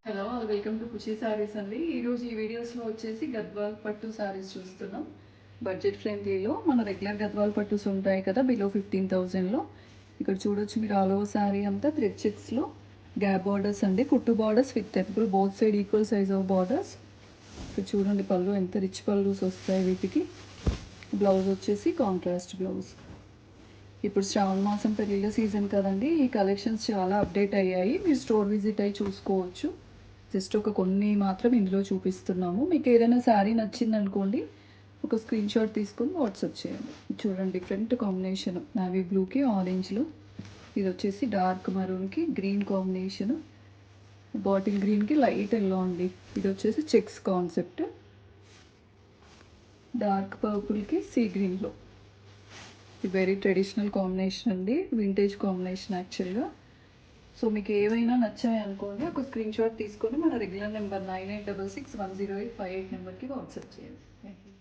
Hello! Welcome to ఖుషి సారీస్ అండి. ఈరోజు ఈ వీడియోస్‌లో వచ్చేసి గద్వాల్ పట్టు సారీస్ చూస్తున్నాం. బడ్జెట్ ఫ్రెండ్లీలో మన రెగ్యులర్ గద్వాల్ పట్టుస్ ఉంటాయి కదా! బిలో 15,000లో. ఇక్కడ చూడొచ్చు మీరు ఆల్ ఓవర్ సారీ అంతా థ్రెడ్ చెక్స్‌లో గ్యాప్ బార్డర్స్ అండి. కుట్టు borders with temple both side equal size of borders. ఇక్కడ చూడండి పళ్ళు ఎంత రిచ్ పళ్ళుస్ వస్తాయి వీటికి. బ్లౌజ్ వచ్చేసి కాంట్రాస్ట్ బ్లౌజ్. ఇప్పుడు శ్రావణ మాసం పెళ్ళిళ్ళ సీజన్ కదండి, ఈ కలెక్షన్స్ చాలా అప్డేట్ అయ్యాయి. మీరు స్టోర్ విజిట్ అయ్యి చూసుకోవచ్చు. జస్ట్ ఒక కొన్ని మాత్రం ఇందులో చూపిస్తున్నాము. మీకు ఏదైనా శారీ నచ్చిందనుకోండి, ఒక స్క్రీన్ షాట్ తీసుకొని వాట్సాప్ చేయండి. చూడండి డిఫరెంట్ కాంబినేషన్ నావీ బ్లూకి ఆరెంజ్లో, ఇది వచ్చేసి డార్క్ మరూన్కి గ్రీన్ కాంబినేషన్, బాటిల్ గ్రీన్కి లైట్ ఎల్లో అండి. ఇది వచ్చేసి చెక్స్ కాన్సెప్ట్, డార్క్ పర్పుల్కి సీ గ్రీన్లో. ఇది వెరీ ట్రెడిషనల్ కాంబినేషన్ అండి, వింటేజ్ కాంబినేషన్ యాక్చువల్గా. సో మీకు ఏవైనా నచ్చాయి అనుకోండి, ఒక స్క్రీన్ షాట్ తీసుకొని మన రెగ్యులర్ నెంబర్ 98661085 నెంబర్కి వాట్సాప్ చేయండి. Thank you.